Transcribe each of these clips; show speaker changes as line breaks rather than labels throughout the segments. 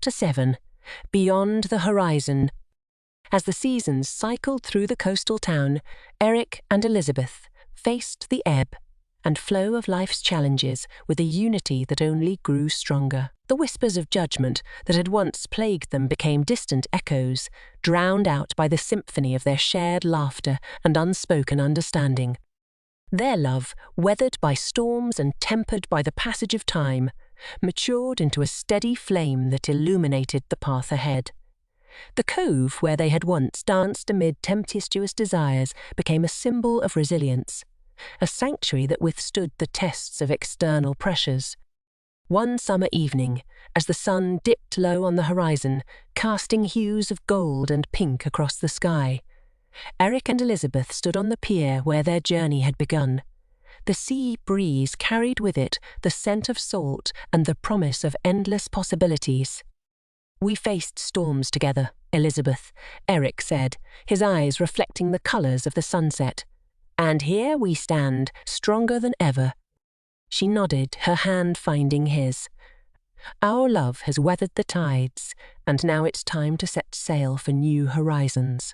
Chapter 7. Beyond the Horizon. As the seasons cycled through the coastal town, Eric and Elizabeth faced the ebb and flow of life's challenges with a unity that only grew stronger. The whispers of judgment that had once plagued them became distant echoes, drowned out by the symphony of their shared laughter and unspoken understanding. Their love, weathered by storms and tempered by the passage of time, matured into a steady flame that illuminated the path ahead. The cove where they had once danced amid tempestuous desires became a symbol of resilience, a sanctuary that withstood the tests of external pressures. One summer evening, as the sun dipped low on the horizon, casting hues of gold and pink across the sky, Eric and Elizabeth stood on the pier where their journey had begun. The sea breeze carried with it the scent of salt and the promise of endless possibilities. "We faced storms together, Elizabeth," Eric said, his eyes reflecting the colours of the sunset. "And here we stand, stronger than ever." She nodded, her hand finding his. "Our love has weathered the tides, and now it's time to set sail for new horizons."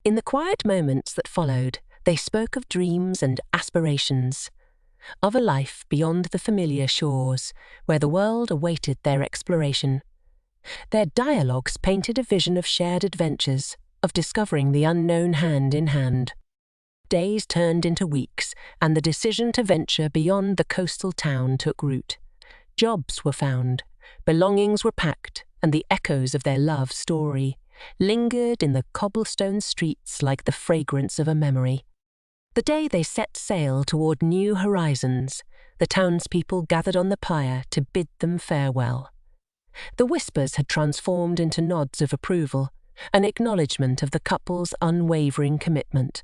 In the quiet moments that followed, they spoke of dreams and aspirations, of a life beyond the familiar shores, where the world awaited their exploration. Their dialogues painted a vision of shared adventures, of discovering the unknown hand in hand. Days turned into weeks, and the decision to venture beyond the coastal town took root. Jobs were found, belongings were packed, and the echoes of their love story lingered in the cobblestone streets like the fragrance of a memory. The day they set sail toward new horizons, the townspeople gathered on the pier to bid them farewell. The whispers had transformed into nods of approval, an acknowledgement of the couple's unwavering commitment.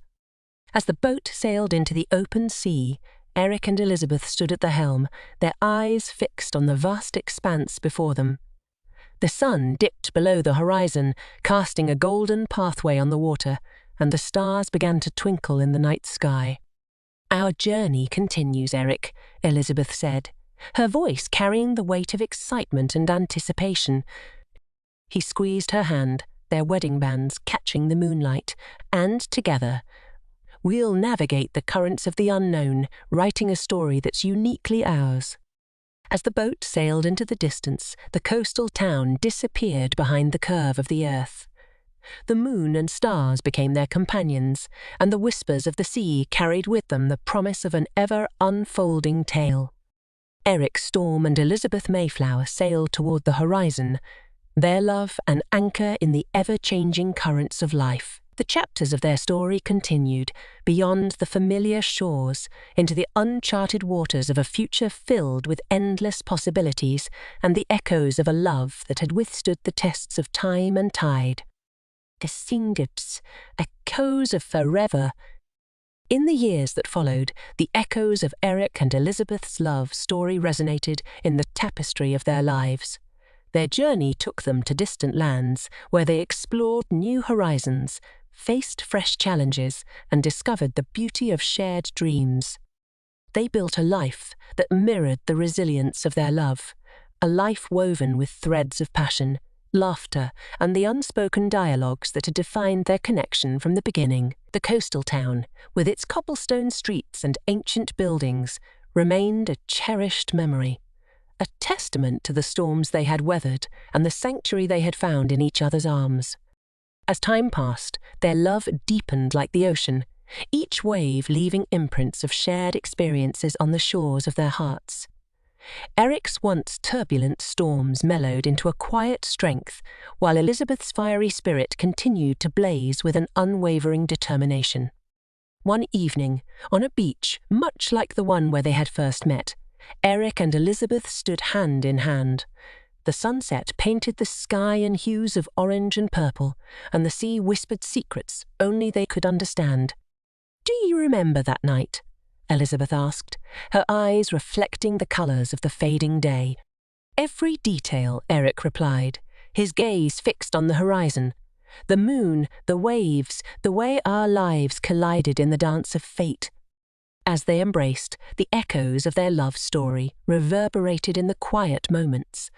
As the boat sailed into the open sea, Eric and Elizabeth stood at the helm, their eyes fixed on the vast expanse before them. The sun dipped below the horizon, casting a golden pathway on the water, and the stars began to twinkle in the night sky. "Our journey continues, Eric," Elizabeth said, her voice carrying the weight of excitement and anticipation. He squeezed her hand, their wedding bands catching the moonlight, and together, "We'll navigate the currents of the unknown, writing a story that's uniquely ours." As the boat sailed into the distance, the coastal town disappeared behind the curve of the earth. The moon and stars became their companions, and the whispers of the sea carried with them the promise of an ever-unfolding tale. Eric Storm and Elizabeth Mayflower sailed toward the horizon, their love an anchor in the ever-changing currents of life. The chapters of their story continued, beyond the familiar shores, into the uncharted waters of a future filled with endless possibilities and the echoes of a love that had withstood the tests of time and tide. Descendants, echoes of forever. In the years that followed, the echoes of Eric and Elizabeth's love story resonated in the tapestry of their lives. Their journey took them to distant lands, where they explored new horizons, faced fresh challenges, and discovered the beauty of shared dreams. They built a life that mirrored the resilience of their love, a life woven with threads of passion, laughter, and the unspoken dialogues that had defined their connection from the beginning. The coastal town, with its cobblestone streets and ancient buildings, remained a cherished memory, a testament to the storms they had weathered and the sanctuary they had found in each other's arms. As time passed, their love deepened like the ocean, each wave leaving imprints of shared experiences on the shores of their hearts. Eric's once turbulent storms mellowed into a quiet strength, while Elizabeth's fiery spirit continued to blaze with an unwavering determination. One evening, on a beach much like the one where they had first met, Eric and Elizabeth stood hand in hand. The sunset painted the sky in hues of orange and purple, and the sea whispered secrets only they could understand. "Do you remember that night?" Elizabeth asked, her eyes reflecting the colours of the fading day. "Every detail," Eric replied, his gaze fixed on the horizon. "The moon, the waves, the way our lives collided in the dance of fate." As they embraced, the echoes of their love story reverberated in the quiet moments.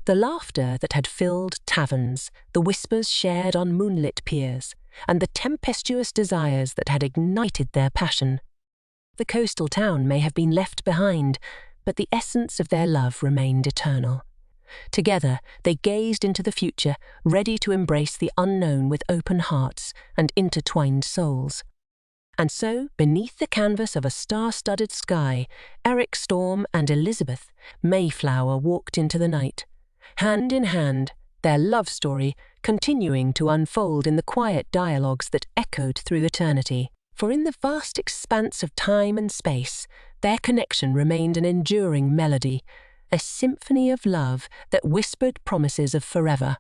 The laughter that had filled taverns, the whispers shared on moonlit piers, and the tempestuous desires that had ignited their passion. The coastal town may have been left behind, but the essence of their love remained eternal. Together, they gazed into the future, ready to embrace the unknown with open hearts and intertwined souls. And so, beneath the canvas of a star-studded sky, Eric Storm and Elizabeth Mayflower walked into the night. Hand in hand, their love story continuing to unfold in the quiet dialogues that echoed through eternity. For in the vast expanse of time and space, their connection remained an enduring melody, a symphony of love that whispered promises of forever.